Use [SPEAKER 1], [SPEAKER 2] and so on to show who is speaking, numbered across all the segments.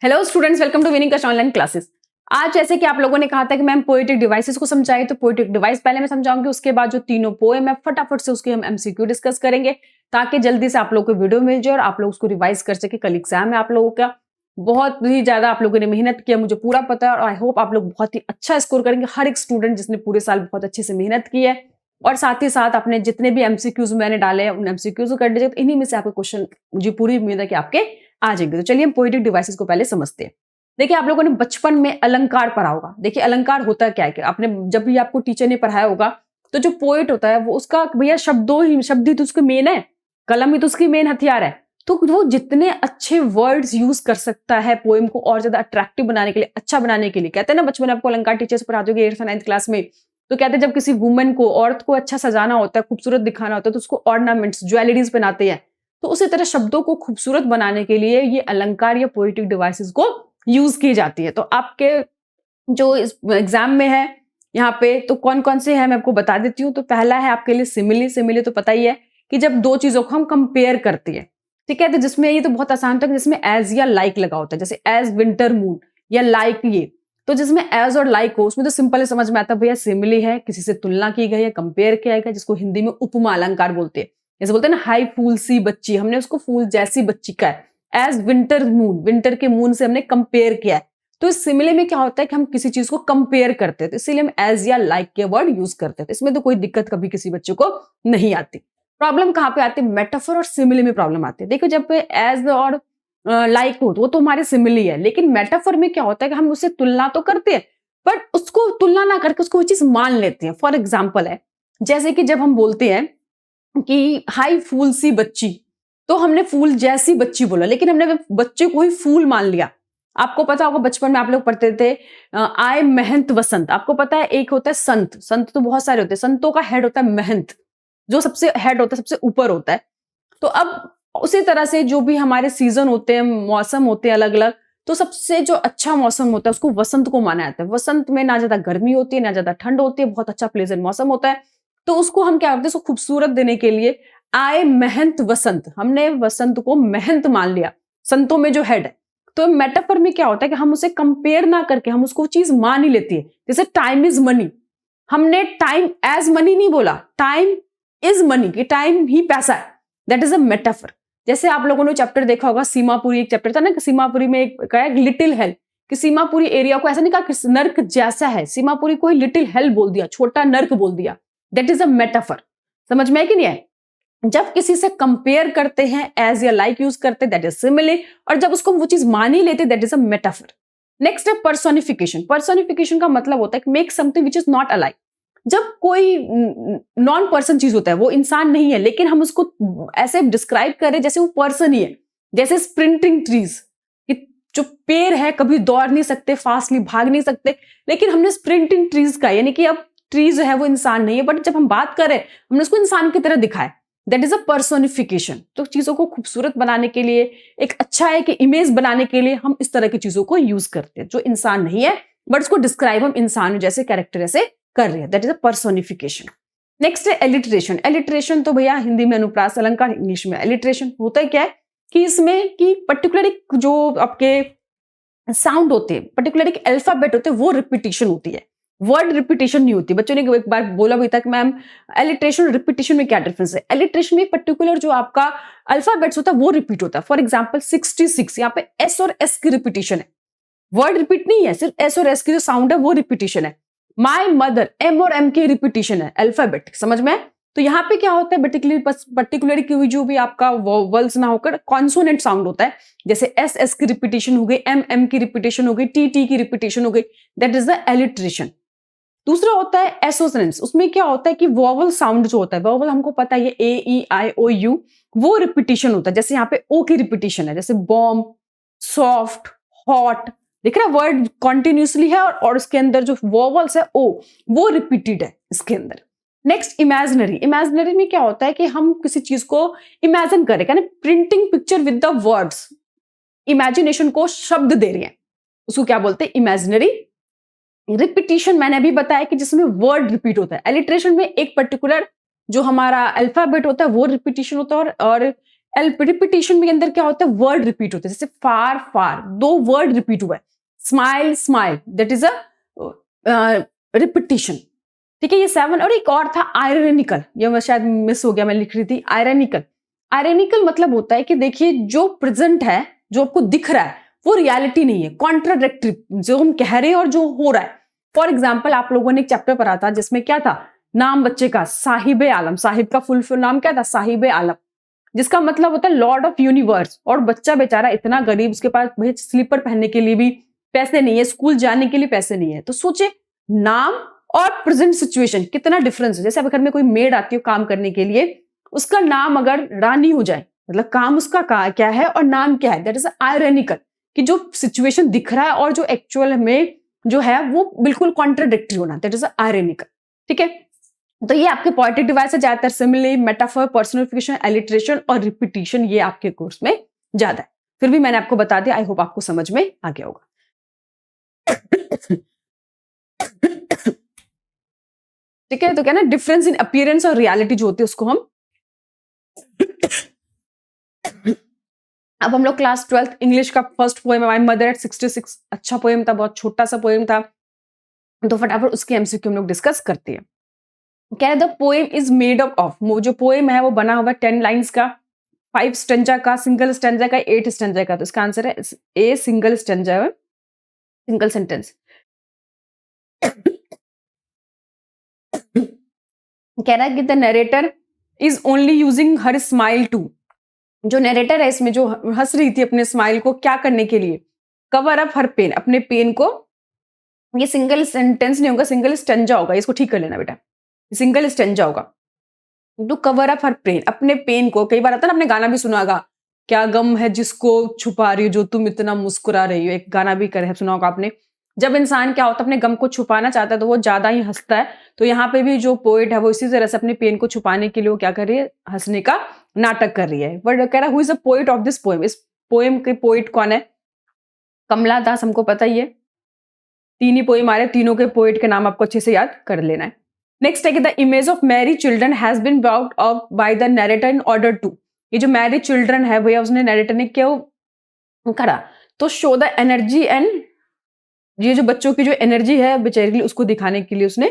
[SPEAKER 1] Hello students, welcome to winning कश online classes. आज जैसे कि आप लोगों ने कहा था कि मैम पोएटिक डिवाइसेस को समझाइए, तो पोएटिक डिवाइस पहले मैं समझाऊंगी, उसके बाद जो तीनों पोएम है फटाफट से उसके हम एमसीक्यू डिस्कस करेंगे ताकि जल्दी से आप लोगों को वीडियो मिल जाए और आप लोग उसको रिवाइज कर सके। कल एग्जाम है आप लोगों का, बहुत ही ज्यादा आप लोगों ने मेहनत किया, मुझे पूरा पता है और आई होप आप लोग बहुत ही अच्छा स्कोर करेंगे। हर एक स्टूडेंट जिसने पूरे साल बहुत अच्छे से मेहनत की है और साथ ही साथ अपने जितने भी एमसीक्यूज मैंने डाले हैं उन एमसीक्यूज को कर दीजिए, तो इन्हीं में से आपके क्वेश्चन मुझे पूरी उम्मीद है कि आपके आ जाएंगे। तो चलिए हम पोएटिक डिवाइसेस को पहले समझते हैं। देखिए, आप लोगों ने बचपन में अलंकार पढ़ा होगा। देखिए, अलंकार होता क्या है कि आपने जब भी आपको टीचर ने पढ़ाया होगा तो जो पोएट होता है वो उसका भैया शब्द ही तो उसके मेन है, कलम ही तो उसकी मेन हथियार है। तो वो जितने अच्छे वर्ड्स यूज कर सकता है पोएम को और ज्यादा अट्रैक्टिव बनाने के लिए, अच्छा बनाने के लिए। कहते हैं ना, बचपन में आपको अलंकार टीचर्स पढ़ा दोगे 8th 9th क्लास में, तो कहते हैं जब किसी वुमेन को, औरत को अच्छा सजाना होता है, खूबसूरत दिखाना होता है, तो उसको ऑर्नामेंट्स, ज्वेलरीज पहनाते हैं। तो उसी तरह शब्दों को खूबसूरत बनाने के लिए ये अलंकार या पोएटिक डिवाइसेस को यूज की जाती है। तो आपके जो इस एग्जाम में है यहाँ पे, तो कौन कौन से है मैं आपको बता देती हूँ। तो पहला है आपके लिए सिमिली। सिमिली तो पता ही है कि जब दो चीजों को हम कंपेयर करते हैं, ठीक है, तो जिसमें ये तो बहुत आसान था, जिसमें एज या लाइक लगा होता है, जैसे एज विंटर मून या लाइक ये। तो जिसमें एज और लाइक हो उसमें तो सिंपल समझ में आता है भैया सिमिली है, किसी से तुलना की गई है, कंपेयर किया गया, जिसको हिंदी में उपमा अलंकार बोलते हैं। जैसे बोलते हैं ना, हाई फूल सी बच्ची, हमने उसको फूल जैसी बच्ची का है। एज विंटर मून, विंटर के मून से हमने कंपेयर किया है। तो इस सिमिले में क्या होता है कि हम किसी चीज को कंपेयर करते हैं, तो इसीलिए हम एज या लाइक के वर्ड यूज करते हैं। तो इसमें तो कोई दिक्कत कभी किसी बच्चे को नहीं आती। प्रॉब्लम कहाँ पे आती है? मेटाफर और सिमिले में प्रॉब्लम आती है। देखो, जब एज और लाइक हो तो वो तो हमारे सिमिली है, लेकिन मेटाफर में क्या होता है कि हम उससे तुलना तो करते हैं बट उसको तुलना ना करके उसको वो चीज मान लेते हैं। फॉर एग्जाम्पल है, जैसे कि जब हम बोलते हैं कि हाई फूल सी बच्ची, तो हमने फूल जैसी बच्ची बोला, लेकिन हमने बच्चे को ही फूल मान लिया। आपको पता होगा बचपन में आप लोग पढ़ते थे आय महंत वसंत। आपको पता है एक होता है संत, संत तो बहुत सारे होते हैं, संतों का हेड होता है महंत, जो सबसे हेड होता है, सबसे ऊपर होता है। तो अब उसी तरह से जो भी हमारे सीजन होते हैं, मौसम होते हैं अलग अलग, तो सबसे जो अच्छा मौसम होता है उसको वसंत को माना जाता है। वसंत में ना ज्यादा गर्मी होती है ना ज्यादा ठंड होती है, बहुत अच्छा प्लेजेंट मौसम होता है। तो उसको हम क्या करते हैं, उसको खूबसूरत देने के लिए आए महंत वसंत, हमने वसंत को महंत मान लिया, संतों में जो हेड है। तो मेटाफर में क्या होता है कि हम उसे कंपेयर ना करके हम उसको चीज मान ही लेती है। जैसे टाइम इज मनी, हमने टाइम एज मनी नहीं बोला, टाइम इज मनी, कि टाइम ही पैसा है। That is a metaphor. जैसे आप लोगों ने चैप्टर देखा होगा, सीमापुरी एक चैप्टर था ना, कि सीमापुरी में एक कहा लिटिल हेल, कि सीमापुरी एरिया को ऐसा नहीं कहा कि नर्क जैसा है, सीमापुरी को ही लिटिल हेल बोल दिया, छोटा नर्क बोल दिया। That is a metaphor. समझ में है कि नहीं है? जब किसी से कंपेयर करते हैं एज या लाइक यूज करते हैं, दैट इज सिमिले, और जब उसको वो चीज मान ही लेते, that is a metaphor. Next है पर्सोनिफिकेशन। पर्सोनिफिकेशन का मतलब होता है make something which is not alike. जब कोई नॉन पर्सन चीज होता है, वो इंसान नहीं है, लेकिन हम उसको ऐसे डिस्क्राइब करें जैसे वो पर्सन ही है। जैसे स्प्रिंटिंग ट्रीज, जो पेड़ है कभी दौड़ नहीं सकते, फास्टली भाग नहीं सकते, लेकिन हमने स्प्रिंटिंग ट्रीज का, यानी कि अब ट्रीज है वो इंसान नहीं है, बट जब हम बात करें हमने उसको इंसान की तरह दिखाया। That is a personification. तो चीजों को खूबसूरत बनाने के लिए, एक अच्छा है कि इमेज बनाने के लिए हम इस तरह की चीजों को यूज करते हैं, जो इंसान नहीं है बट उसको डिस्क्राइब हम इंसान जैसे कैरेक्टर ऐसे कर रहे हैं। That is a personification. Next है एलिट्रेशन। एलिट्रेशन तो भैया हिंदी में अनुप्रास अलंकार, इंग्लिश में एलिट्रेशन। होता है क्या है कि इसमें कि पर्टिकुलर एक जो आपके साउंड होते हैं, पर्टिकुलर एक अल्फाबेट होते हैं, वो रिपीटिशन होती है, वर्ड रिपीटिशन नहीं होती। बच्चों ने एक बार बोला भी था कि मैम एलिट्रेशन और रिपीटिशन में क्या डिफरेंस है? एलिट्रेशन में पर्टिकुलर जो आपका अल्फाबेट्स होता है वो रिपीट होता है। फॉर एग्जांपल 66, यहाँ पे एस और एस की रिपीटिशन है, वर्ड रिपीट नहीं है, सिर्फ एस और एस की जो साउंड है वो रिपीटिशन है। माई मदर, एम और एम की रिपीटिशन है, अल्फाबेट। समझ में? तो यहाँ पे क्या होता है, पर्टिकुलरली की जो भी आपका वोवल्स ना होकर कॉन्सोनेंट साउंड होता है, जैसे एस एस की रिपीटिशन हो गई, एम एम की रिपीटिशन हो गई, टी टी की रिपीटिशन हो गई, दैट इज द एलिट्रेशन। दूसरा होता है एसोसेंस। उसमें क्या होता है कि वोवल साउंड जो होता है, वोवल हमको पता है ए ई आई ओ यू, वो रिपीटिशन होता है। जैसे यहाँ पे ओ की रिपीटिशन है, जैसे बॉम्ब, सॉफ्ट, हॉट, देख रहा है वर्ड कॉन्टिन्यूसली है और उसके अंदर जो वोवल्स है ओ, वो रिपीटेड है इसके अंदर। Next imaginary. इमेजिनरी में क्या होता है कि हम किसी चीज को इमेजिन करें, यानी printing picture with the words, imagination को शब्द दे रहे हैं, उसको क्या बोलते हैं? इमेजिनरी। रिपीटिशन मैंने अभी बताया कि जिसमें वर्ड रिपीट होता है। एलिट्रेशन में एक पर्टिकुलर जो हमारा अल्फाबेट होता है वो रिपीटिशन होता है, और रिपीटिशन के अंदर क्या होता है, वर्ड रिपीट होते हैं, जैसे फार फार, 2 वर्ड रिपीट हुआ है, smile smile, that is a repetition. ठीक है, ये 7। और एक और था आयरनिकल, ये मैं शायद मिस हो गया, मैं लिख रही थी आयरनिकल। आयरनिकल मतलब होता है कि देखिए जो प्रेजेंट है, जो आपको दिख रहा है वो रियलिटी नहीं है, कॉन्ट्राडिक्टरी, जो हम कह रहे हैं और जो हो रहा है। फॉर एग्जाम्पल आप लोगों ने एक चैप्टर पढ़ा था जिसमें क्या था, नाम बच्चे का साहिब आलम, साहिब का फुल नाम क्या था, साहिब आलम, जिसका मतलब होता है लॉर्ड ऑफ यूनिवर्स। और बच्चा बेचारा इतना गरीब, उसके पास भाई स्लीपर पहनने के लिए भी पैसे नहीं है, स्कूल जाने के लिए पैसे नहीं है। तो सोचे नाम और प्रेजेंट सिचुएशन कितना डिफरेंस है। जैसे अब घर में कोई मेड आती है काम करने के लिए, उसका नाम अगर रानी हो जाए, मतलब काम उसका क्या है और नाम क्या है, दैट इज आयरनिकल, कि जो सिचुएशन दिख रहा है और जो एक्चुअल में जो है वो बिल्कुल कॉन्ट्राडिक्टरी होना, दैट इज आयरनिकल। ठीक है, तो ये आपके पोएटिक डिवाइस है, ज्यादातर सिमिली, मेटाफर, पर्सनिफिकेशन, एलिट्रेशन और रिपीटिशन, ये आपके कोर्स में ज्यादा है। फिर भी मैंने आपको बता दिया, आई होप आपको समझ में आ गया होगा। ठीक है, तो क्या ना डिफरेंस इन अपीयरेंस और रियलिटी जो होती है उसको हम अब हम लोग क्लास 12th इंग्लिश का first poem my mother eight 66, अच्छा पोएम था, बहुत छोटा सा पोएम था, तो फटाफट उसके एमसीक्यू हम लोग डिस्कस करते हैं। क्या है, the poem is made up of, जो पोएम है वो बना हुआ 10 लाइन्स का, 5 स्टेंजा का, सिंगल स्टेंजा का, 8 स्टेंजा का। तो इसका आंसर है ए, सिंगल स्टेंजा है, सिंगल सेंटेंस। कह रहा है कि the narrator is only using her smile to, जो नरेटर है इसमें जो हंस रही थी अपने स्माइल को क्या करने के लिए, कवर अप हर पेन, अपने पेन को, ये सिंगल सेंटेंस नहीं होगा, सिंगल स्टेंजा होगा, इसको ठीक कर लेना बेटा, सिंगल स्टेंजा होगा। To cover up her pain, अपने पेन को, कई बार आता है ना, आपने गाना भी सुना होगा, क्या गम है जिसको छुपा रही हो जो तुम इतना मुस्कुरा रही हो, एक गाना भी कर सुना होगा आपने। जब इंसान क्या होता है अपने गम को छुपाना चाहता है तो वो ज्यादा ही हंसता है, तो यहाँ पे भी जो पोएट है वो इसी तरह से अपने पेन को छुपाने के लिए वो क्या कर रही है, हंसने का नाटक कर रही है। बट कह रहा who is a poet of this poem, इस पोएम के पोएट कौन है, कमला दास, हमको पता ही है, 3 ही पोएम आ रहे, तीनों के पोएट के नाम आपको अच्छे से याद कर लेना है। नेक्स्ट है कि the image of Mary children has been brought up by the narrator in order to, ये जो मैरी चिल्ड्रन है भैया उसने नरेटर ने क्यों करा, तो शो द एनर्जी एंड, ये जो बच्चों की जो एनर्जी है बेचारी उसको दिखाने के लिए उसने।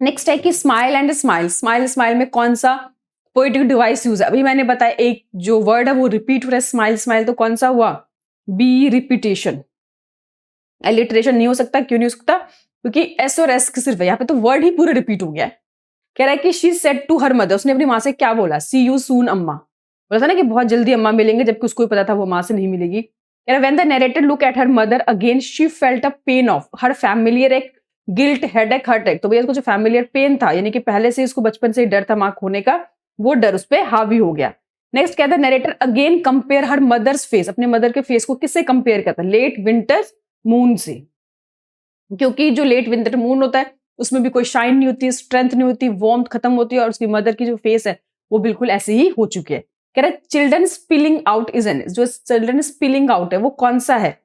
[SPEAKER 1] नेक्स्ट है कि smile and smile, smile smile में कौन सा पोएटिक डिवाइस यूज है, अभी मैंने बताया एक जो वर्ड है वो रिपीट हो रहा है, स्माइल स्माइल, तो कौन सा हुआ, बी, रिपीटेशन। एलिट्रेशन नहीं हो सकता, क्यों नहीं हो सकता, क्योंकि एस और एस की सिर्फ है, यहाँ पे तो वर्ड ही पूरा रिपीट हो गया है। कह रहा है कि she said to her mother, उसने अपनी माँ से क्या बोला, सी यू सून अम्मा, बोला था ना कि बहुत जल्दी अम्मा मिलेंगे, जबकि उसको भी पता था वो माँ से नहीं मिलेगी। कह रहा when the narrator look at her mother again she felt a pain of her familiar एक गिल्ट हेडेक हर्ट, तो भैया इसको जो फैमिलियर पेन था, यानी कि पहले से इसको बचपन से ही डर था माँ खोने का, वो डर उस पर हावी हो गया। नेक्स्ट कहता है narrator again compare her mother's face, अपने मदर के फेस को किससे कंपेयर करता है, लेट विंटर मून से, क्योंकि जो लेट विंटर मून होता है उसमें भी कोई शाइन नहीं होती, स्ट्रेंथ नहीं होती, वार्मथ खत्म होती है, और उसकी मदर की जो फेस है वो बिल्कुल ऐसे ही हो चुकी है। कह रहा है children spilling out is an, जो चिल्ड्रन स्पिलिंग आउट है वो कौन सा है,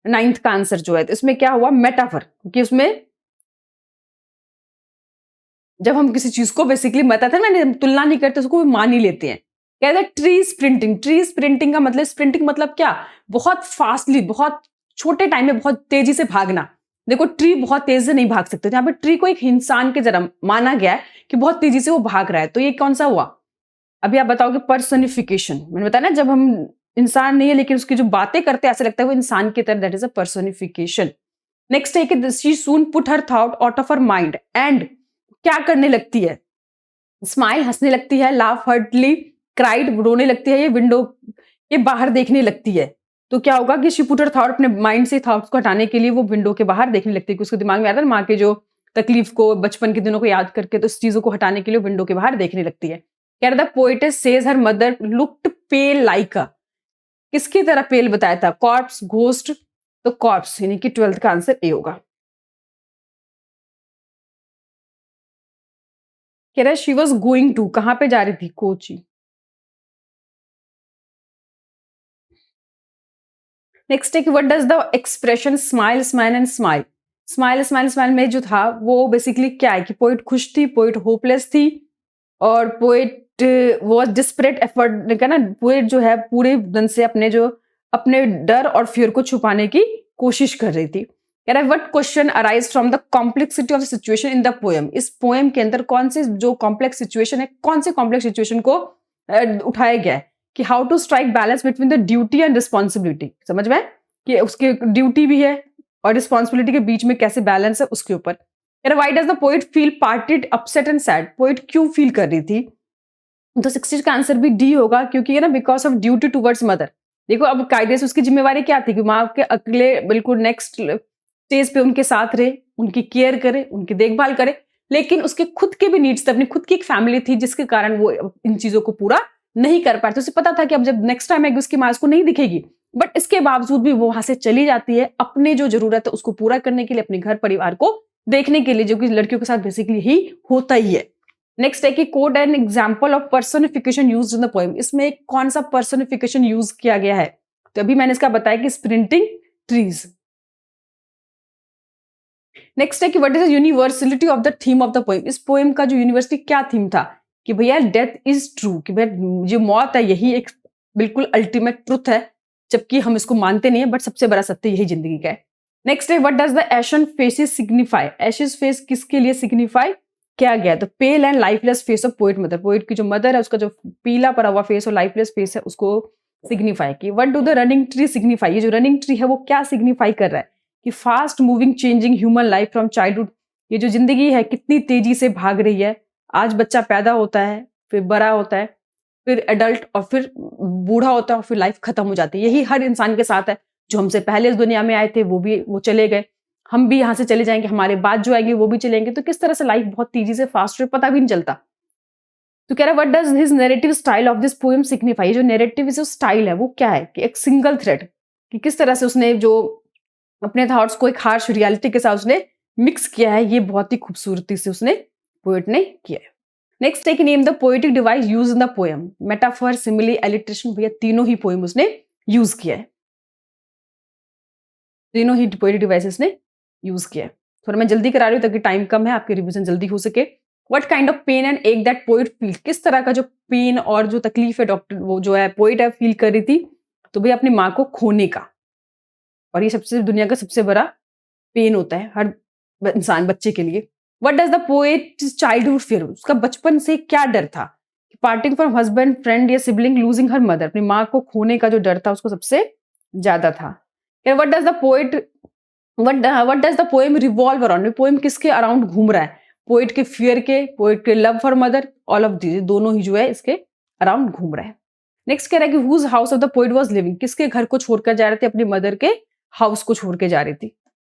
[SPEAKER 1] 9th का आंसर जो है, तो इसमें क्या हुआ, मेटाफर, क्योंकि उसमें जब हम किसी चीज को बेसिकली बताते हैं ना, तुलना नहीं करते, उसको मान ही लेते हैं। कह रहा है ट्री स्प्रिंटिंग, ट्री स्प्रिंटिंग का मतलब, स्प्रिंटिंग मतलब क्या, बहुत फास्टली, बहुत छोटे टाइम में बहुत तेजी से भागना। देखो ट्री बहुत तेज से नहीं भाग सकते, तो यहाँ पे ट्री को एक इंसान के जरा माना गया है कि बहुत तेजी से वो भाग रहा है, तो ये कौन सा हुआ, अभी आप बताओगे पर्सनिफिकेशन, मैंने बताया ना जब हम इंसान नहीं है लेकिन उसकी जो बातें करते हैं ऐसा लगता है वो इंसान की तरह, that is a personification. Next है कि she soon put her thought out of her mind and क्या करने लगती है, स्माइल हंसने लगती है, लाफ हर्टली, क्राइड रोने लगती है, ये विंडो के बाहर देखने लगती है। तो क्या होगा कि शी पुट हर थॉट, अपने माइंड से थॉट्स को हटाने के लिए वो विंडो के बाहर देखने लगती है, कि उसके दिमाग में आता है माँ के जो तकलीफ को, बचपन के दिनों को याद करके, तो इस चीजों को हटाने के लिए विंडो के बाहर देखने लगती है। कह रहा था poetess says her mother looked pale like a, किसकी तरह पेल बताया था, कॉर्प्स, घोस्ट, तो कॉर्प्स, यानी कि 12th का आंसर ए होगा। कह रहा है शी वॉज गोइंग टू, कहां पे जा रही थी, कोची। नेक्स्ट है कि what does the expression smile smile and smile, smile smile smile में जो था वो बेसिकली क्या है कि पोइट खुश थी, पोइट होपलेस थी, और पोइट वाज डिस्परेट एफर्ट का ना, पोएट जो है पूरे दिन से अपने डर और फियर को छुपाने की कोशिश कर रही थी। कह रहा है what question arise from the complexity of the situation in the poem. इस पोएम के अंदर कौन से जो कॉम्प्लेक्स सिचुएशन है, कौन से कॉम्प्लेक्स सिचुएशन को उठाया गया है कि how to strike balance between the duty and responsibility. समझ में कि उसके ड्यूटी भी है और रिस्पॉन्सिबिलिटी के बीच में कैसे बैलेंस है उसके ऊपर। Why does the poet feel parted upset and sad. Poet क्यों फील कर रही थी? तो 60 का आंसर भी डी होगा, क्योंकि ना because of duty towards mother. देखो अब कायदे से उसकी जिम्मेवारी क्या थी कि माँ के अगले बिल्कुल नेक्स्ट स्टेज पे उनके साथ रहे, उनकी केयर करे, उनकी देखभाल करे, लेकिन उसके खुद के भी नीड्स थे, अपनी खुद की एक फैमिली थी जिसके कारण वो इन चीजों को पूरा नहीं कर पाए। तो उसे पता था कि अब जब नेक्स्ट टाइम आएगी उसकी माँ उसको नहीं दिखेगी, बट इसके बावजूद भी वो वहां से चली जाती है अपने जो जरूरत है उसको पूरा करने के लिए, अपने घर परिवार को देखने के लिए, जो कि लड़कियों के साथ बेसिकली ही होता ही है। नेक्स्ट है कि code an example of personification used in the poem. इसमें कौन सा पर्सोनिफिकेशन यूज किया गया है? तो अभी मैंने इसका बताया कि स्प्रिंटिंग ट्रीज। नेक्स्ट है कि what is the universality of the theme of the poem. इस पोएम का जो यूनिवर्सिटी क्या थीम था कि भैया डेथ इज ट्रू, कि भैया जो मौत है यही एक बिल्कुल अल्टीमेट ट्रुथ है, जबकि हम इसको मानते नहीं है, बट सबसे बड़ा सत्य यही जिंदगी का है। नेक्स्ट है what does the ashen faces signify. Ashes face किसके लिए सिग्निफाई किया गया? तो pale and lifeless face of poet mother. Poet की जो मदर है उसका जो पीला पड़ा हुआ फेस और लाइफलेस फेस है उसको सिग्निफाई की। What do the running tree signify. ये जो रनिंग ट्री है वो क्या सिग्निफाई कर रहा है कि fast moving changing human life from childhood. ये जो जिंदगी है कितनी तेजी से भाग रही है। आज बच्चा पैदा होता है, फिर बड़ा होता है, फिर एडल्ट, और फिर बूढ़ा होता है, और फिर लाइफ खत्म हो जाती है। यही हर इंसान के साथ है। जो हमसे पहले इस दुनिया में आए थे वो चले गए, हम भी यहाँ से चले जाएंगे, हमारे बाद जो आएंगे वो भी चलेंगे। तो किस तरह से लाइफ बहुत तेजी से फास्ट है, पता भी नहीं चलता। तो कह रहा है what does his narrative style of this poem signify. जो नैरेटिव जो स्टाइल है वो क्या है कि एक सिंगल थ्रेड, कि किस तरह से उसने जो अपने थॉट्स को एक हार्श रियलिटी के साथ उसने मिक्स किया है, ये बहुत ही खूबसूरती से उसने पोएट ने किया है। नेक्स्ट है कि name the poetic device use in the poem. Metaphor, simile, alliteration, भैया तीनों ही पोएम उसने यूज किया है, तीनों ही पोएटिक डिवाइसेस ने यूज किया है। थोड़ा मैं जल्दी करा रही हूँ ताकि टाइम कम है, आपकी रिवीजन जल्दी हो सके। What kind of pain and ache that poet feel. किस तरह का जो पेन और जो तकलीफ है डॉक्टर वो जो है पोएट है फील कर रही थी, तो भैया अपनी माँ को खोने का। और ये सबसे दुनिया का सबसे बड़ा पेन होता है हर इंसान बच्चे के लिए। What does the poet childhood fear. उसका बचपन से क्या डर था? पार्टिंग फ्रॉम हस्बैंड, फ्रेंड या सिबलिंग, लूजिंग हर मदर। अपनी माँ को खोने का जो डर था उसको सबसे ज्यादा था। What does the poet what does the poem revolve around. Poem किसके अराउंड घूम रहा है? पोएट के फियर के, पोएट के love for mother, all of these दोनों ही जो है इसके अराउंड घूम रहा है। नेक्स्ट कह रहा है कि whose house of the poet was living. किसके घर को छोड़कर जा रहे थे? अपनी मदर के हाउस को छोड़ के जा रही थी,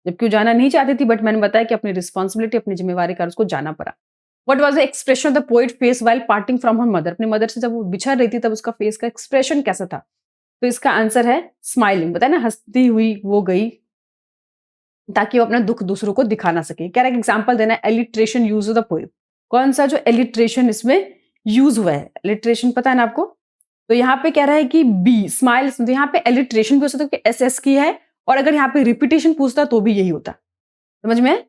[SPEAKER 1] जबकि वो जाना नहीं चाहती थी, बट मैंने बताया कि अपनी रिस्पॉन्सिबिलिटी, अपनी जिम्मेवारी का उसको जाना पड़ा। What was the expression of the poet face while parting from her mother. अपनी मदर से जब वो बिछड़ रही थी तब उसका फेस का एक्सप्रेशन कैसा था? तो इसका आंसर है स्माइलिंग। बताया ना, हंसती हुई वो गई ताकि वो अपना दुख दूसरों को दिखा ना सके। क्या एग्जाम्पल देना है? Alliteration use of the poem. कौन सा जो एलिट्रेशन इसमें यूज हुआ है? एलिट्रेशन पता है ना आपको? तो यहाँ पे कह रहा है कि बी स्माइल। तो यहाँ पे एलिट्रेशन भी हो सकता है कि एस की है, और अगर यहाँ पे रिपीटेशन पूछता तो भी यही होता। समझ में?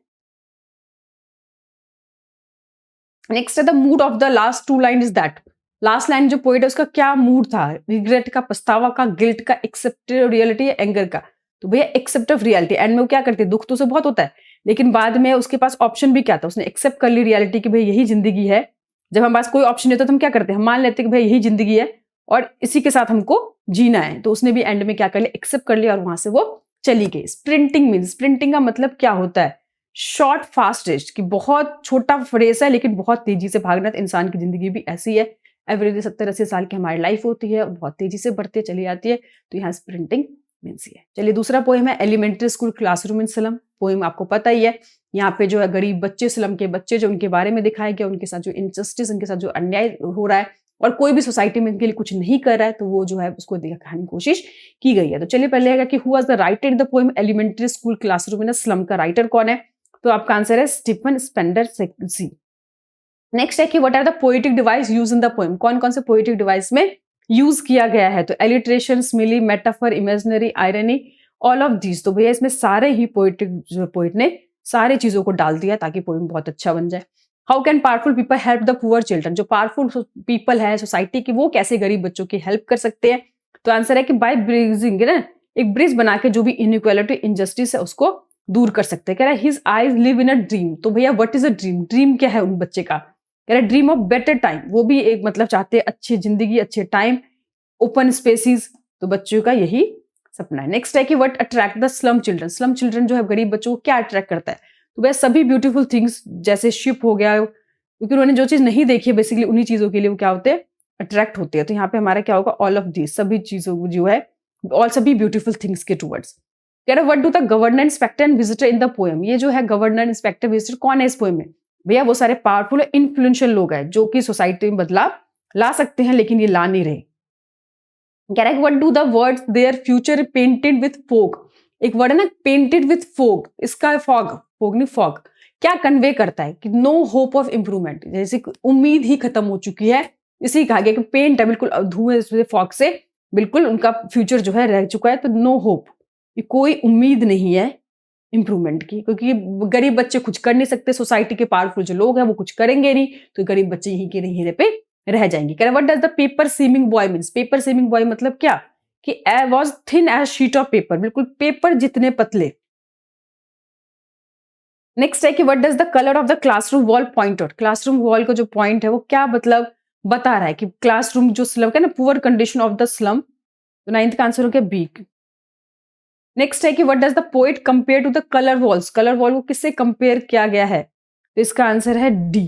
[SPEAKER 1] नेक्स्ट है the mood of the last two line is that. Last line जो पोएट है उसका क्या मूड था? रिग्रेट का, पछतावा का, गिल्ट का, एक्सेप्टिव रियलिटी या एंगर का? तो भैया एक्सेप्टिव रियलिटी। एंड में वो क्या करती है? दुख तो उसे बहुत होता है, लेकिन बाद में उसके पास ऑप्शन भी क्या था? उसने एक्सेप्ट कर ली रियलिटी कि भाई यही जिंदगी है। जब हमारे पास कोई ऑप्शन नहीं होता तो हम क्या करते हैं? हम मान लेते हैं कि भाई यही जिंदगी है और इसी के साथ हमको जीना है। तो उसने भी एंड में क्या कर लिया? एक्सेप्ट कर लिया और वहां से वो चली गई। स्प्रिंटिंग मीन्स, स्प्रिंटिंग का मतलब क्या होता है? शॉर्ट फास्ट रेस, कि बहुत छोटा रेस है लेकिन बहुत तेजी से भागना। तो इंसान की जिंदगी भी ऐसी है, एवरेज 70-80 साल की हमारी लाइफ होती है, बहुत तेजी से बढ़ती चली जाती है। तो यहाँ स्प्रिंटिंग मीन्स ये है। चलिए दूसरा पोएम है elementary school classroom in slum. Poem आपको पता ही है, यहाँ पे जो है गरीब बच्चे, स्लम के बच्चे जो उनके बारे में दिखाया गया, उनके साथ जो इनजस्टिस, उनके साथ जो अन्याय हो रहा है और कोई भी सोसाइटी में इनके लिए कुछ नहीं कर रहा है, तो वो जो है उसको दिखाने की कोशिश की गई है। तो चलिए पहले आएगा कि who was the writer the poem elementary school classroom in slum. का राइटर कौन है? तो आपका आंसर है स्टीफन स्पेंडर सी। नेक्स्ट है कि what are the poetic device use in the poem. कौन कौन से पोएटिक डिवाइस में यूज किया गया है? तो alliteration, simile, metaphor, imaginary, irony, all of these. तो भैया इसमें सारे ही पोएटिक जो पोएट ने सारे चीजों को डाल दिया ताकि पोएम बहुत अच्छा बन जाए। How can powerful people help the poor children, जो पावरफुल पीपल है सोसाइटी की वो कैसे गरीब बच्चों की हेल्प कर सकते हैं। तो आंसर है कि बाय ब्रिजिंग ना, एक ब्रिज बना के जो भी इनइक्वालिटी इंजस्टिस है उसको दूर कर सकते हैं। कह रहा है his eyes live in a dream, तो भैया what is a dream, dream क्या है उन बच्चे का, कह रहा है ड्रीम ऑफ बेटर टाइम, वो भी एक मतलब चाहते हैं अच्छी जिंदगी अच्छे टाइम, ओपन स्पेसिस, तो बच्चों का यही सपना है। नेक्स्ट है कि what attract the slum children, slum children जो है गरीब बच्चों को क्या अट्रैक्ट करता है, तो वह सभी ब्यूटीफुल थिंग्स जैसे शिप हो गया, क्योंकि उन्होंने जो चीज नहीं देखी है बेसिकली उन्हीं चीजों के लिए वो क्या होते हैं अट्रैक्ट होते हैं। तो यहाँ पे हमारा क्या होगा ऑल ऑफ दिस, सभी चीजों जो है ऑल सभी ब्यूटीफुल थिंग्स के टूवर्ड्स। कह रहा what do the governor inspector and visitor in the poem, ये जो है गवर्नर इंस्पेक्टर विजिटर कौन है इस पोएम में, भैया वो सारे पावरफुल इन्फ्लुएंशियल लोग हैं जो कि सोसाइटी में बदलाव ला सकते हैं लेकिन ये ला नहीं रहे। कह रहा है what do the words their future painted with fog, एक वर्ड है ना पेंटेड विथ फोग, इसका फॉग, फोग नहीं फॉग, क्या कन्वे करता है कि नो होप ऑफ इंप्रूवमेंट, जैसे उम्मीद ही खत्म हो चुकी है, इसी कहा गया कि पेंट है बिल्कुल धुएं से फॉग से बिल्कुल उनका फ्यूचर जो है रह चुका है, तो नो होप, कोई उम्मीद नहीं है इंप्रूवमेंट की, क्योंकि गरीब बच्चे कुछ कर नहीं सकते, सोसाइटी के पावरफुल जो लोग हैं वो कुछ करेंगे नहीं, तो गरीब बच्चे यहीं के यहीं पे रह जाएंगे। कह रहा what does the paper seeming boy means, paper seeming boy मतलब क्या कि was thin as sheet of paper, बिल्कुल पेपर जितने पतले। नेक्स्ट है कि what does the colour of the classroom wall point out, classroom wall का जो पॉइंट है वो क्या मतलब बता रहा है कि क्लासरूम जो स्लम है ना poor condition of the slum, तो 9th का आंसर हो गया बी। नेक्स्ट है कि what does the poet compare to the colour walls, colour wall को किससे कंपेयर किया गया है, तो इसका आंसर है डी,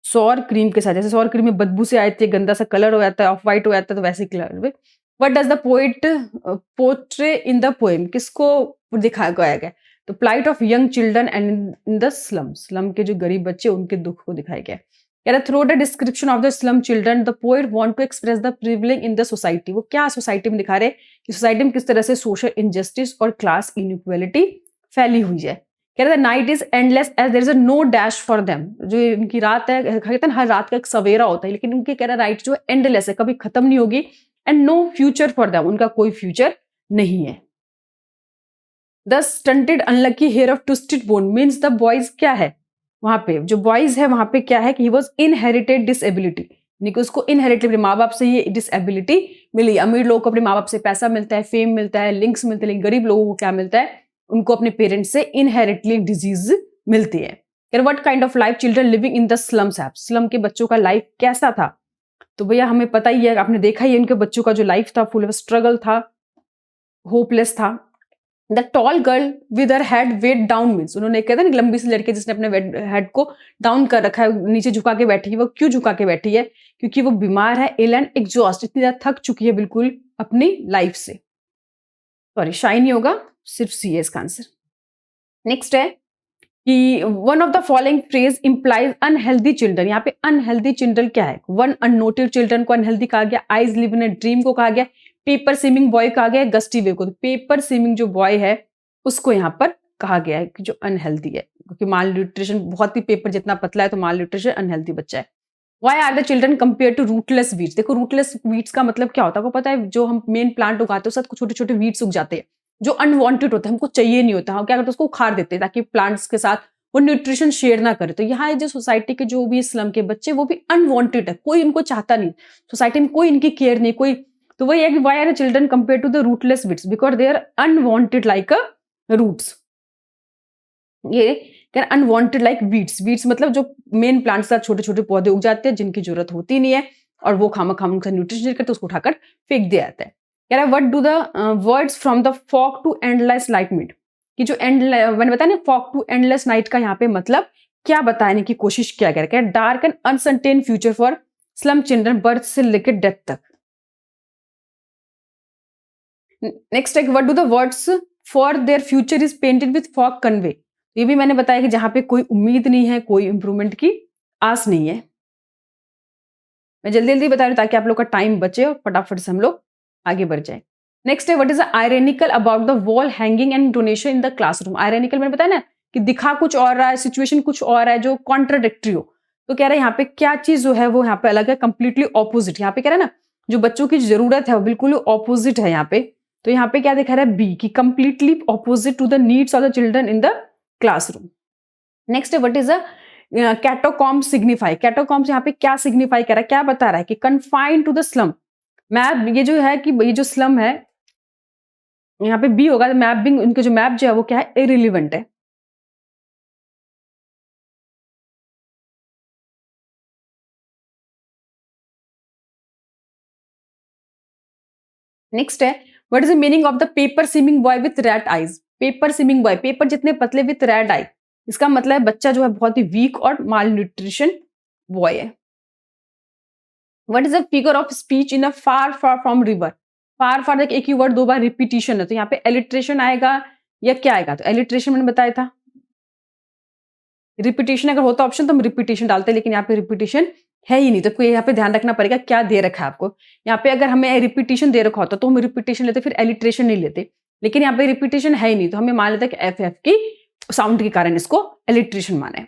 [SPEAKER 1] सौर क्रीम के साथ, जैसे सौर क्रीम में बदबू से आती है गंदा सा कलर हो जाता है ऑफ वाइट हो जाता है, तो वैसे कलर में what does the poet portray in the poem, किसको दिखाया गया है, तो plight of young children and in the slum, slum के जो गरीब बच्चे उनके दुख को दिखाया गया है। कह रहा through the description of the slum children the poet want to express the privilege in the society, वो क्या सोसाइटी में दिखा रहे कि सोसाइटी में किस तरह से सोशल इनजस्टिस और क्लास इनइक्वालिटी फैली हुई है। कह रहा night is endless as there is a no dash for them, जो इनकी रात है कहते हैं हर रात का एक सवेरा होता है, लेकिन उनके कह रहा नाइट जो एंडलेस है कभी खत्म नहीं होगी, and no future for them, उनका कोई फ्यूचर नहीं है। The stunted unlucky heir of twisted bone means the boys क्या है, वहां पे जो बॉयज है वहां पे क्या है कि ही वॉज इनहेरिटेड डिसएबिलिटी, यानी कि उसको इनहेरिटेड माँ बाप से ये डिसएबिलिटी मिली। अमीर लोगों को अपने माँ बाप से पैसा मिलता है, फेम मिलता है, लिंक्स मिलते हैं, लेकिन गरीब लोगों को क्या मिलता है, उनको अपने पेरेंट्स से इनहेरिटली डिजीज मिलती है। What kind of life children living in the slums have, slum के बच्चों का लाइफ कैसा था, तो भैया हमें पता ही है, आपने देखा ही है उनके बच्चों का जो लाइफ था फुल ऑफ स्ट्रगल था, होपलेस था। The tall girl with her head weighed down means, उन्होंने कहते हैं ना लंबी सी लड़की जिसने अपने हेड को डाउन कर रखा है, नीचे झुका के बैठी है, वो क्यों झुका के बैठी है, क्योंकि वो बीमार है, इल एंड एग्जॉस्ट, इतनी ज्यादा थक चुकी है बिल्कुल अपनी लाइफ से। सॉरी शाइन नहीं होगा, सिर्फ सी है इसका आंसर। नेक्स्ट है कि one of the following phrase implies unhealthy children, यहाँ पे अनहेल्दी चिल्ड्रन क्या है, वन अननोटेड चिल्ड्रन को अनहेल्दी कहा गया, eyes live in a dream को कहा गया, पेपर सीमिंग बॉय कहा गया, गस्टी वे को, तो पेपर सीमिंग जो बॉय है उसको यहाँ पर कहा गया है कि जो अनहेल्दी है, क्योंकि माल न्यूट्रिशन बहुत ही पेपर जितना पतला है तो माल न्यूट्रिशन अनहेल्दी बच्चा है। Why are the children compare to rootless weeds, देखो रूटलेस वीड्स का मतलब क्या होता है, आपको पता है जो हम मेन प्लांट उगाते हैं उसके छोटे छोटे वीड्स उग जाते हैं जो अनवांटेड होता है, हमको चाहिए नहीं होता, हम क्या करते हैं उसको उखाड़ देते हैं ताकि प्लांट्स के साथ वो न्यूट्रिशन शेयर ना करे। तो यहाँ जो सोसाइटी के जो भी स्लम के बच्चे वो भी अनवांटेड है, कोई इनको चाहता नहीं, सोसाइटी में कोई इनकी केयर नहीं, कोई, तो वही है कि why are children compare to the rootless weeds because they are unwanted like a roots, ये अनवांटेड लाइक वीड्स, वीड्स मतलब जो मेन प्लांट्स के साथ छोटे छोटे पौधे उग जाते हैं जिनकी जरूरत होती नहीं है और वो खामखाम उनका न्यूट्रिशन करते उसको उठाकर फेंक दिया जाता है। कह रहा है what do the words from the fog to endless light mean, कि जो मैंने बताया ना फॉग टू एंडलेस नाइट का यहाँ पे मतलब क्या बताने की कोशिश किया गया है, dark and uncertain future for slum children birth से लेकर डेथ तक। नेक्स्ट है what do the words for their future is painted with fog convey, ये भी मैंने बताया कि जहां पे कोई उम्मीद नहीं है, कोई इंप्रूवमेंट की आस नहीं है। मैं जल्दी जल्दी बता रही हूँ ताकि आप लोग का टाइम बचे और फटाफट से हम लोग आगे बढ़ जाए। नेक्स्ट है what is ironical about the wall hanging and donation in the classroom, ironical मैंने बताया ना कि दिखा कुछ और रहा है, सिचुएशन कुछ और है जो कॉन्ट्राडिक्टरी हो, तो कह रहा है यहाँ पे क्या चीज जो है वो यहाँ पे अलग है, कंप्लीटली ऑपोजिट, यहाँ पे कह रहा है ना जो बच्चों की जरूरत है वो बिल्कुल ऑपोजिट है यहाँ पे, तो यहाँ पे क्या दिखा रहा है बी की completely opposite to the needs of the children in the classroom. Next है what is a catacomb signify, catacomb यहाँ पे क्या सिग्निफाई कर रहा है, क्या बता रहा है कि confined to the slum. Map ये जो है कि ये जो स्लम है यहाँ पे बी होगा, मैप बिंग उनके जो मैप जो है वो क्या है, इरिलीवेंट है। नेक्स्ट है what is the meaning of the paper swimming boy with red eyes. Paper swimming boy, paper जितने पतले विथ रेड आई, इसका मतलब है बच्चा जो है बहुत ही वीक और माल न्यूट्रिशन बॉय है। What is the figure of speech in a far far from river. Far far एक ही वर्ड दो बार रिपीटिशन है, तो यहाँ पे एलिट्रेशन आएगा या क्या आएगा, तो एलिट्रेशन मैंने बताया था। रिपीटिशन अगर होता ऑप्शन तो हम रिपीटिशन डालते, लेकिन यहाँ पे रिपीटिशन है ही नहीं, तो कोई यहाँ पे ध्यान रखना पड़ेगा क्या दे रखा है आपको। यहाँ पे अगर हमें रिपीटिशन दे रखा होता तो हम रिपीटिशन लेते, फिर एलिट्रेशन नहीं लेते, लेकिन यहाँ पे रिपीटिशन है ही नहीं, तो हमें मान लेते कि एफ एफ की साउंड के कारण इसको एलिट्रेशन माने।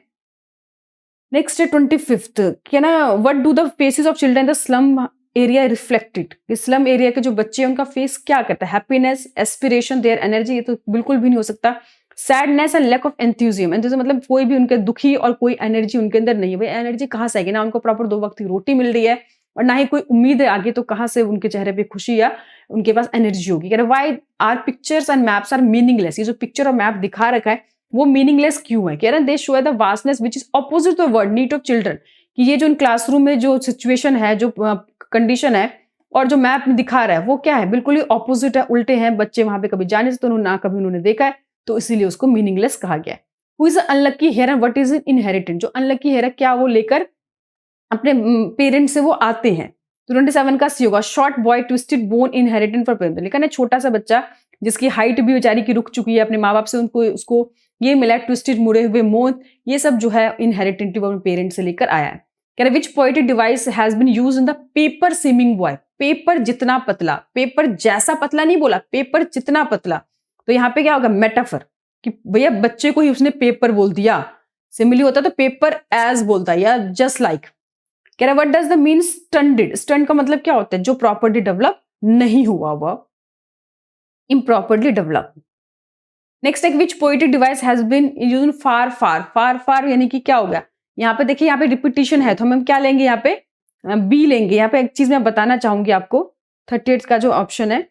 [SPEAKER 1] नेक्स्ट है 25th, क्या ना, what do the faces of children the slum area reflected. Slum area के जो बच्चे हैं उनका फेस क्या करता है, हैप्पीनेस, एस्पिरेशन, देयर एनर्जी, ये तो बिल्कुल भी नहीं हो सकता। सैडनेस एंड लैक ऑफ एंथ्यूजियम, एंथ्यूजियम मतलब कोई भी उनके दुखी और कोई एनर्जी उनके अंदर नहीं है। भाई एनर्जी कहाँ से आएगी, ना उनको प्रॉपर 2 वक्त की रोटी मिल रही है और ना ही कोई उम्मीद है आगे, तो कहाँ से उनके चेहरे पे खुशी या उनके पास एनर्जी होगी। कह रहे why are pictures and maps are meaningless. ये जो पिक्चर और मैप दिखा रखा है वो मीनिंगलेस क्यों है, कह रहे हैं they show the vastness which is opposite to the word need of children. कि ये जो क्लासरूम में जो सिचुएशन है, जो कंडीशन है और जो मैप में दिखा रहा है वो क्या है, बिल्कुल ही ऑपोजिट है, उल्टे हैं। बच्चे वहां पे कभी जाने से तो ना कभी उन्होंने देखा है, तो इसीलिए उसको मीनिंगलेस कहा गया है। Who is unlucky heir and what is inherited. जो अनलकी हेयर है क्या वो लेकर अपने पेरेंट्स से वो आते हैं। तो 27 का सी होगा, short boy twisted bone inherited for parent. लेकिन छोटा सा बच्चा जिसकी हाइट भी बेचारी की रुक चुकी है अपने माँ बाप से, उनको उसको ये मिला ट्विस्टेड मुड़े हुए मोन, ये सब जो है इनहेरिटेड वो अपने पेरेंट्स से लेकर आया है। कह रहे which poetic device has been used in the paper swimming boy. Paper जितना पतला, पेपर जैसा पतला नहीं बोला, पेपर जितना पतला, तो यहाँ पे क्या होगा, मेटाफर, कि भैया बच्चे को ही उसने पेपर बोल दिया। सिमिली होता तो पेपर एज बोलता या जस्ट लाइक। कह रहा what does the mean stunted. Stunt का मतलब क्या होता है, जो प्रॉपर्ली डेवलप नहीं हुआ, वह इम्प्रॉपरली डेवलप। नेक्स्ट एक which poetic device has been used in far far. Far far यानी कि क्या हो गया, यहाँ पे देखिए यहाँ पे रिपीटिशन है, तो हम क्या लेंगे, यहाँ पे बी लेंगे। यहाँ पे एक चीज मैं बताना चाहूंगी आपको, 38 का जो ऑप्शन है,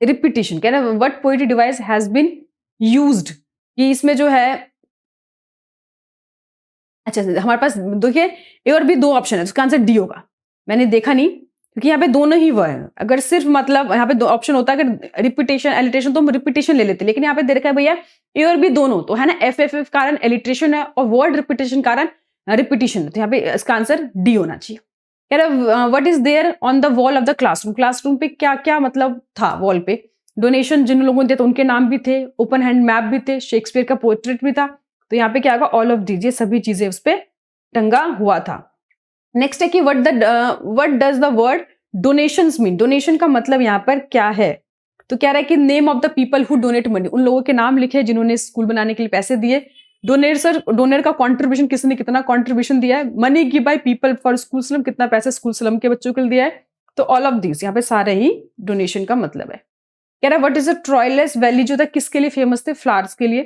[SPEAKER 1] रिपीटिशन। कह रहे what poetic device has been used, कि इसमें जो है, अच्छा हमारे पास देखिए ए और बी 2 ऑप्शन है, उसका आंसर डी होगा। मैंने देखा नहीं क्योंकि यहाँ पे दोनों ही वो है। अगर सिर्फ मतलब यहाँ पे 2 ऑप्शन होता है, अगर रिपीटेशन एलिट्रेशन तो हम रिपीटेशन ले लेते, लेकिन यहाँ पे दे रखा है भैया ए और बी दोनों, तो है ना, एफ एफ एफ कारण एलिट्रेशन है और वर्ड रिपीटेशन कारण रिपीटेशन है, तो यहाँ पे इसका आंसर डी होना चाहिए। कह रहा what is there on the wall of the classroom. Classroom पे क्या क्या मतलब था वॉल पे, डोनेशन जिन लोगों ने दिया तो उनके नाम भी थे, ओपन हैंड मैप भी थे, शेक्सपियर का पोर्ट्रेट भी था, तो यहाँ पे क्या होगा, ऑल ऑफ दीज, ये सभी चीजें उस पर टंगा हुआ था। नेक्स्ट है कि what does the word donations mean. Donation का मतलब यहाँ पर क्या है, तो कह रहा है कि name of the people who donate money, उन लोगों के नाम लिखे जिन्होंने स्कूल बनाने के लिए पैसे दिए। डोनेर का कंट्रीब्यूशन, किसने कितना कंट्रीब्यूशन दिया है। Money give by people for school slum, कितना पैसा स्कूल स्लम के बच्चों के लिए दिया है। तो ऑल ऑफ दिस यहाँ पे सारे ही डोनेशन का मतलब है। कह रहा है व्हाट इज द ट्रॉयलेस वैली, जो था किसके लिए फेमस थे, फ्लावर्स के लिए।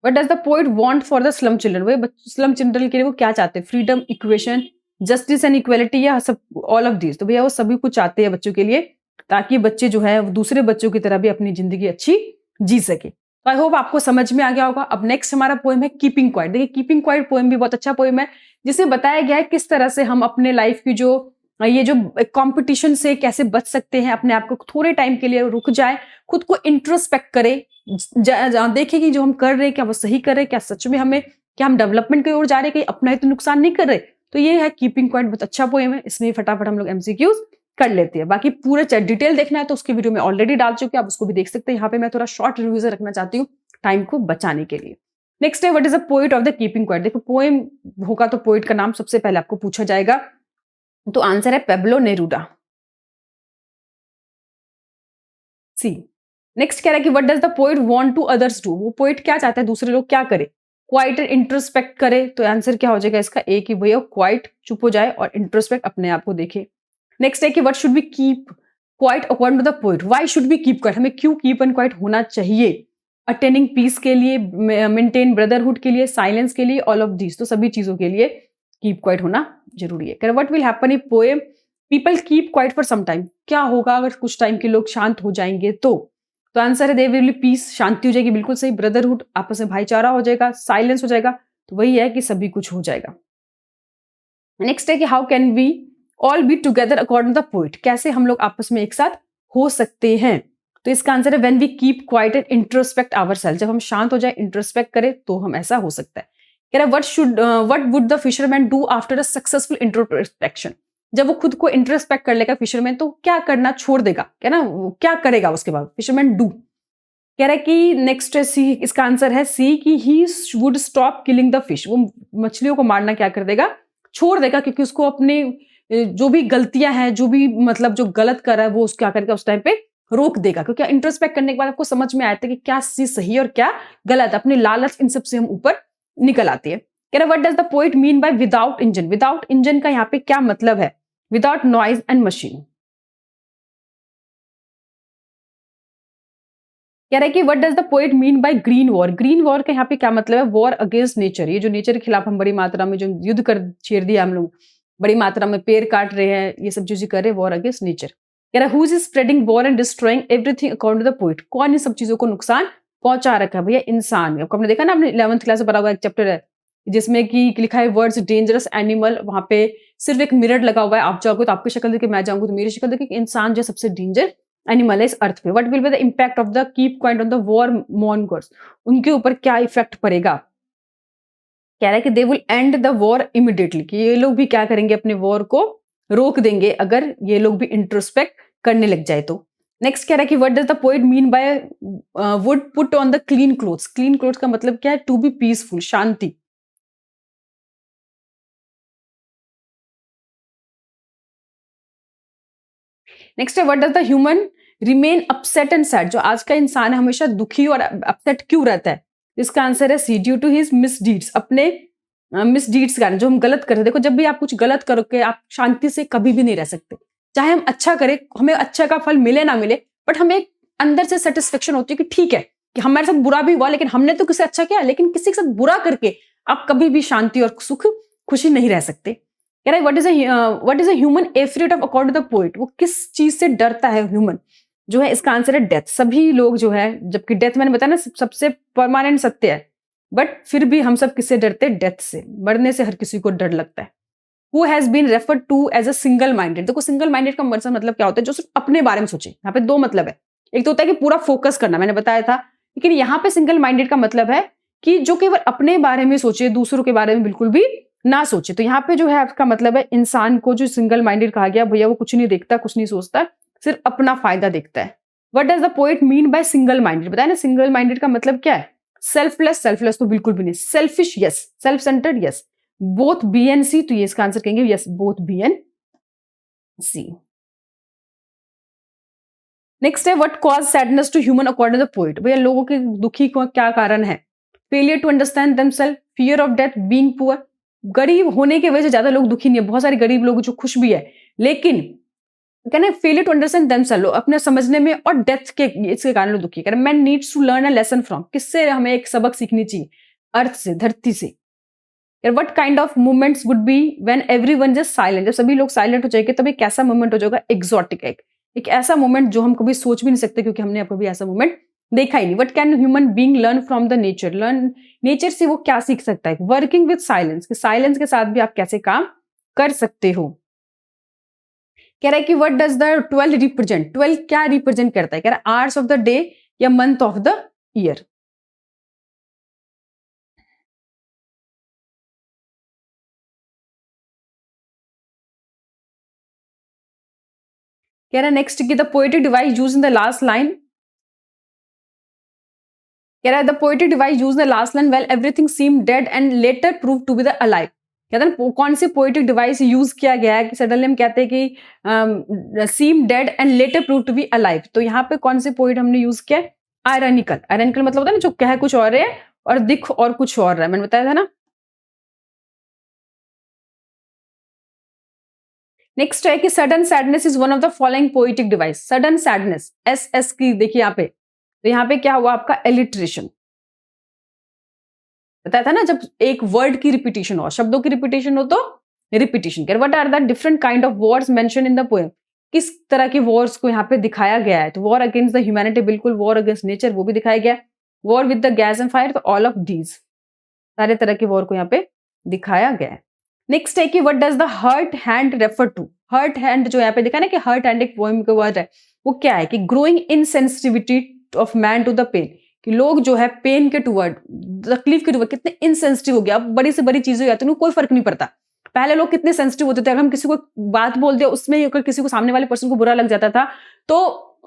[SPEAKER 1] What does the poet want for the slum children, वो स्लम चिल्ड्रन के लिए वो क्या चाहते हैं, freedom, equation, justice and equality, या सब ऑल ऑफ दिस। तो भैया वो सभी कुछ चाहते हैं बच्चों के लिए, ताकि बच्चे जो है दूसरे बच्चों की तरह भी अपनी जिंदगी अच्छी जी सके। तो आई होप आपको समझ में आ गया होगा। अब नेक्स्ट हमारा पोएम है कीपिंग क्वाइट। देखिए कीपिंग क्वाइट पोएम भी बहुत अच्छा पोएम है, जिसमें बताया गया है किस तरह से हम अपने लाइफ की जो ये जो कंपटीशन से कैसे बच सकते हैं, अपने आप को थोड़े टाइम के लिए रुक जाए, खुद को इंट्रोस्पेक्ट करे, देखें कि जो हम कर रहे हैं क्या वो सही कर रहे हैं, क्या सच में हमें, क्या हम डेवलपमेंट की ओर जा रहे हैं, कहीं अपना ही तो नुकसान नहीं कर रहे। तो ये है कीपिंग क्वाइट, बहुत अच्छा पोएम है, इसमें फटाफट हम लोग एमसीक्यूज कर लेते हैं। बाकी पूरा डिटेल देखना है तो उसकी वीडियो में ऑलरेडी डाल चुके हैं, आप उसको भी देख सकते हैं। यहाँ पे मैं थोड़ा शॉर्ट रिवीजन रखना चाहती हूँ टाइम को बचाने के लिए। नेक्स्ट है what is the poet of the keeping quiet. देखो पोएम होगा तो पोएट का नाम सबसे पहले आपको पूछा जाएगा, तो आंसर है पेब्लो नेरूदा, सी। नेक्स्ट कह रहा है कि what does the poet want to others do, वो पोएट क्या चाहता है दूसरे लोग क्या करे, क्वाइट इंट्रोस्पेक्ट करे। तो आंसर क्या हो जाएगा इसका, ए, कि भैया क्वाइट चुप हो जाए और इंट्रोस्पेक्ट अपने आप को देखे। नेक्स्ट है कि what should be keep, quiet according to the poet, why should be keep quiet, हमें क्यों कीप एंड क्वाइट होना चाहिए? अटेनिंग पीस के लिए, मेंटेन ब्रदरहुड के लिए, साइलेंस के लिए, ऑल ऑफ दिस, तो सभी चीजों के लिए कीप क्वाइट होना जरूरी है। What will happen if poem people keep quiet for some time, क्या होगा अगर कुछ टाइम के लोग शांत हो जाएंगे तो आंसर है देयर विल बी पीस, शांति हो जाएगी, बिल्कुल सही। ब्रदरहुड, आपस में भाईचारा हो जाएगा। साइलेंस हो जाएगा, तो वही है कि सभी कुछ हो जाएगा। नेक्स्ट है कि how can we all be together according the poet, कैसे हम लोग आपस में एक साथ हो सकते हैं? तो इसका आंसर है when we keep quiet and introspect ourself, जब हम शांत हो जाए, इंट्रोस्पेक्ट करें, तो हम ऐसा हो सकता है। कह रहा है what would the fisherman do after a successful introspection, जब वो खुद को इंट्रोस्पेक्ट कर लेगा फिशरमैन, तो क्या करना छोड़ देगा, क्या ना, क्या करेगा उसके बाद फिशरमैन डू? कह रहा है कि नेक्स्ट है सी, इसका आंसर है सी कि he would stop killing the fish, वो मछलियों को मारना क्या कर देगा, छोड़ देगा, क्योंकि उसको अपने जो भी गलतियां हैं, जो भी मतलब जो गलत कर रहा है, वो उसको क्या करेगा, उस टाइम पे रोक देगा। क्योंकि इंट्रोस्पेक्ट करने के बाद आपको समझ में आता है कि क्या चीज सही है और क्या गलत है, अपनी लालच इन सब से हम ऊपर निकल आती है। कह रहा what does the poet mean by without engine, without engine का यहाँ पे क्या मतलब है? Without noise and machine. कह रहा है कि what does the poet mean by green war, green war का यहाँ पे क्या मतलब है? वॉर अगेंस्ट नेचर, ये जो नेचर के खिलाफ हम बड़ी मात्रा में जो युद्ध कर छेड़ दिया हम लोग, बड़ी मात्रा में पेड़ काट रहे हैं, ये सब चीजें कर रहे हैं, वॉर अगेंस्ट नेचर। कह रहा है who is spreading war and destroying everything according to the poet, कौन इन सब चीजों को नुकसान पहुंचा रखा है? भैया इंसान। आपको हमने देखा ना, अपने 11th क्लास में पढ़ा हुआ एक चैप्टर है जिसमें कि लिखा है वर्ड्स डेंजरस एनिमल, वहां पे सिर्फ एक मिरर लगा हुआ है, आप जाओगे तो आपकी शक्ल देखे, मैं जाऊंगी तो मेरी शक्ल देखे, इंसान जो सबसे डेंजर एनिमल है इस अर्थ पे। What will be the impact of the keep quiet on the war mongers, उनके ऊपर क्या इफेक्ट पड़ेगा? कह रहा है कि they will and the war immediately, कि ये लोग भी क्या करेंगे, अपने वॉर को रोक देंगे अगर ये लोग भी इंट्रोस्पेक्ट करने लग जाए तो। नेक्स्ट कह रहा है कि what does the poet mean by would put on the clean clothes, clean clothes का मतलब क्या है? टू बी पीसफुल, शांति। नेक्स्ट है what does the human remain upset and sad, जो आज का इंसान है हमेशा दुखी और अपसेट क्यों रहता है? इसका आंसर है सी, ड्यू टू हिज मिसडीड्स, अपने मिसडीड्स के कारण, जो हम गलत करते हैं। देखो, जब भी आप कुछ गलत करोगे, आप शांति से कभी भी नहीं रह सकते। चाहे हम अच्छा करें, हमें अच्छा का फल मिले ना मिले, बट हमें अंदर से सेटिस्फेक्शन होती है कि ठीक है कि हमारे साथ बुरा भी हुआ, लेकिन हमने तो किसी अच्छा किया। लेकिन किसी के साथ बुरा करके आप कभी भी शांति और सुख खुशी नहीं रह सकते। कह रहा है what is a human afraid of according to the poet, वो किस चीज से डरता है ह्यूमन जो है? इसका आंसर है डेथ। सभी लोग जो है, जबकि डेथ मैंने बताया ना सबसे परमानेंट सत्य है, बट फिर भी हम सब किससे डरते हैं? डेथ से। मरने से हर किसी को डर लगता है। Who has been referred to as a single minded, देखो सिंगल माइंडेड का मतलब क्या होता है? जो सिर्फ अपने बारे में सोचे। यहाँ पे दो मतलब है, एक तो होता है कि पूरा फोकस करना, मैंने बताया था, लेकिन यहाँ पे सिंगल माइंडेड का मतलब है कि जो केवल अपने बारे में सोचे, दूसरों के बारे में बिल्कुल भी ना सोचे। तो यहाँ पे जो है आपका मतलब है, इंसान को जो सिंगल माइंडेड कहा गया, भैया वो कुछ नहीं देखता, कुछ नहीं सोचता, सिर्फ अपना फायदा देखता है। What does the poet mean by single minded, बताया ना सिंगल माइंडेड का मतलब क्या है? सेल्फलेस, सेल्फलेस तो बिल्कुल भी नहीं। Selfish yes, self centred yes, both B and C, तो ये इसका आंसर कहेंगे yes, both B and C. Next है what cause sadness to human according to the poet, भैया लोगों के दुखी को क्या कारण है? Failure to understand themselves, fear of death, being poor, गरीब होने की वजह से ज्यादा लोग दुखी नहीं है, बहुत सारे गरीब लोग जो खुश भी है, लेकिन कहना फेलियर टू अंडरस्टैंड देमसेल्फ, अपने समझने में, और डेथ के इसके कारण लोग दुखी है। Man needs to learn a lesson from, किससे हमें एक सबक सीखनी चाहिए? अर्थ से, धरती से। What kind of movements would be when everyone just silent, जब सभी लोग साइलेंट हो जाएंगे तब एक कैसा मूवमेंट हो जाएगा? एक्सोटिक, एक ऐसा मोमेंट जो हम कभी सोच भी नहीं सकते, क्योंकि हमने कभी ऐसा मोमेंट देखा ही नहीं। What can human being learn from the nature, learn nature से वो क्या सीख सकता है? वर्किंग विद साइलेंस, साइलेंस के साथ भी आप कैसे काम कर सकते हो। कह रहा है कि व्हाट डज द 12 रिप्रेजेंट, 12 क्या रिप्रेजेंट करता है? कह रहा है आवर्स ऑफ द डे या मंथ ऑफ द ईयर। कह रहा है नेक्स्ट की the poetic device use in the last line, कह रहा है the poetic device use the last line well everything seem dead and later prove to be the alive. कहते हैं कौन सी पोएटिक डिवाइस यूज किया गया है कि सडनली हम कहते हैं कि seem dead and later prove to be alive, तो यहाँ पे कौन से पोएट हमने यूज किया? आयरनिकल। आयरनिकल मतलब होता है ना जो कह कुछ और है और दिख और कुछ और है, मैंने बताया था ना। नेक्स्ट है कि sudden sadness is one of the following poetic device. Sudden sadness, S की देखिए यहाँ पे, तो यहाँ पे क्या हुआ आपका एलिट्रेशन। बताया था ना, जब एक वर्ड की रिपीटेशन हो, शब्दों की रिपीटेशन हो तो रिपीटेशन कर। What are the different kind of wars mention in the poem. किस तरह के वॉर्स को यहाँ पे दिखाया गया है, तो वॉर अगेंस्ट द ह्यूमैनिटी, बिल्कुल, वॉर अगेंस्ट नेचर वो भी दिखाया गया, war with the gas and fire, तो ऑल ऑफ दीज सारे तरह के वॉर को यहाँ पे दिखाया गया है। नेक्स्ट है कि what does the hurt hand refer to. Hurt hand जो यहाँ पे दिखा ना कि हर्ट हैंड एक पोएम का वर्ड है, वो क्या है कि growing insensitivity of man to the pain, कि लोग जो है पेन के टुवर्ड, तकलीफ के टुवर्ड कितने इनसेंसिटिव हो गया। अब बड़ी से बड़ी चीजें हो जाती है, कोई फर्क नहीं पड़ता। पहले लोग कितने सेंसिटिव होते थे, अगर हम किसी को बात बोल दे उसमें अगर किसी को सामने वाले पर्सन को बुरा लग जाता था तो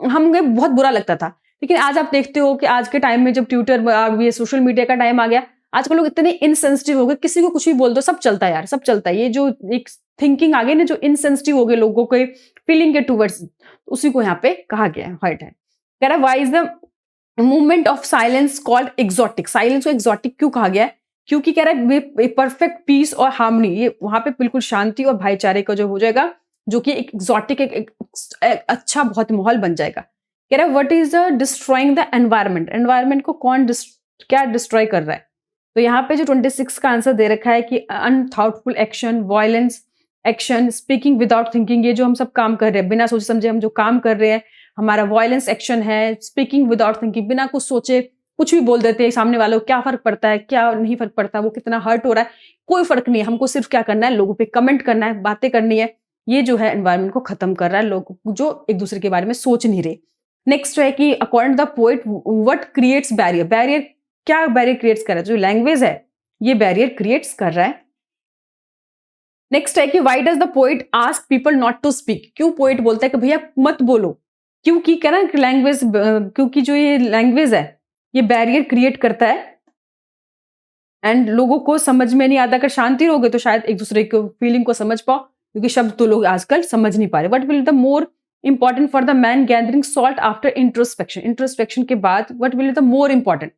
[SPEAKER 1] हमें बहुत बुरा लगता था। लेकिन आज आप देखते हो कि आज के टाइम में जब ट्विटर, ये सोशल मीडिया का टाइम आ गया, आजकल लोग इतने इनसेंसिटिव हो गए, किसी को कुछ भी बोल दो सब चलता है यार, सब चलता है। ये जो एक थिंकिंग आ गई ना, जो इनसेंसिटिव हो गए लोगों के फीलिंग के टुवर्ड्स, उसी को यहाँ पे कहा गया है हर्ट है। कह रहा why is the movement of silence called exotic. Silence को एक्सोटिक क्यों कहा गया है, क्योंकि कह रहा है परफेक्ट पीस और हार्मनी, ये वहां पे बिल्कुल शांति और भाईचारे का जो हो जाएगा, जो कि एक एक्सोटिक एक अच्छा बहुत माहौल बन जाएगा। कह रहा है what is the destroying the environment. Environment को कौन क्या डिस्ट्रॉय कर रहा है, तो यहाँ पे जो 26 का आंसर दे रखा है कि unthoughtful action, violence action, speaking without thinking, ये जो हम सब काम कर रहे हैं बिना सोचे समझे, हम जो काम कर रहे हैं, हमारा वायलेंस एक्शन है, स्पीकिंग विदाउट थिंकिंग, बिना कुछ सोचे कुछ भी बोल देते हैं सामने वालों को, क्या फर्क पड़ता है, क्या नहीं फर्क पड़ता, वो कितना हर्ट हो रहा है, कोई फर्क नहीं है, हमको सिर्फ क्या करना है, लोगों पे कमेंट करना है, बातें करनी है। ये जो है एनवायरमेंट को खत्म कर रहा है, लोग जो एक दूसरे के बारे में सोच नहीं रहे। नेक्स्ट है कि according the poet what creates barrier. Barrier क्या बैरियर क्रिएट्स कर रहा है, जो लैंग्वेज है ये बैरियर क्रिएट्स कर रहा है। नेक्स्ट है कि why does the poet ask people not to speak. क्यों पोएट बोलता है कि भैया मत बोलो, क्योंकि क्या ना लैंग्वेज, क्योंकि जो ये लैंग्वेज है ये बैरियर क्रिएट करता है एंड लोगों को समझ में नहीं आता। अगर शांति रहोगे तो शायद एक दूसरे को फीलिंग को समझ पाओ, क्योंकि शब्द तो लोग आजकल समझ नहीं पा रहे। What will the more important for the man gathering salt after introspection. Introspection के बाद what will the more important,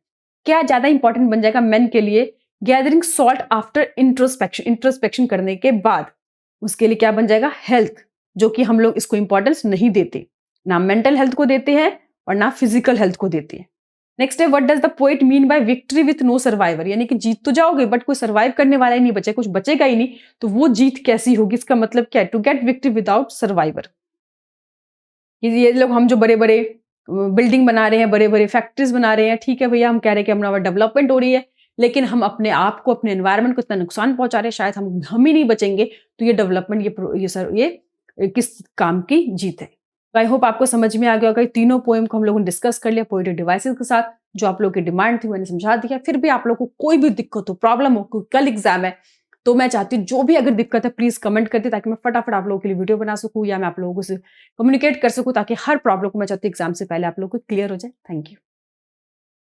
[SPEAKER 1] क्या ज्यादा इंपॉर्टेंट बन जाएगा मैन के लिए, gathering salt after introspection, introspection करने के बाद उसके लिए क्या बन जाएगा, हेल्थ, जो कि हम लोग इसको इंपॉर्टेंस नहीं देते, ना मेंटल हेल्थ को देते हैं और ना फिजिकल हेल्थ को देते हैं। नेक्स्ट है what does the poet mean by victory with no survivor. यानी कि जीत तो जाओगे बट कोई सर्वाइव करने वाला ही नहीं बचे, कुछ बचेगा ही नहीं, तो वो जीत कैसी होगी, इसका मतलब क्या है, to get victory without survivor. ये लोग हम जो बड़े बड़े बिल्डिंग बना रहे हैं, बड़े बड़े फैक्ट्रीज बना रहे हैं, ठीक है भैया, हम कह रहे हैं कि हमारा डेवलपमेंट हो रही है, लेकिन हम अपने आप को, अपने एनवायरनमेंट को इतना नुकसान पहुंचा रहे हैं, शायद हम ही नहीं बचेंगे, तो ये डेवलपमेंट, ये किस काम की जीत है। तो आई होप आपको समझ में आ गया होगा। तीनों पोएम को हम लोगों ने डिस्कस कर लिया पोएटिक डिवाइसेस के साथ, जो आप लोगों की डिमांड थी मैंने समझा दिया। फिर भी आप लोगों को कोई भी दिक्कत हो, प्रॉब्लम हो, कल एग्जाम है, तो मैं चाहती हूँ जो भी अगर दिक्कत है प्लीज कमेंट कर दे, ताकि मैं फटाफट आप लोगों के लिए वीडियो बना सकूँ या मैं आप लोगों से कम्युनिकेट कर सकूँ, ताकि हर प्रॉब्लम को मैं चाहती हूँ एग्जाम से पहले आप लोगों को क्लियर हो जाए। Thank you.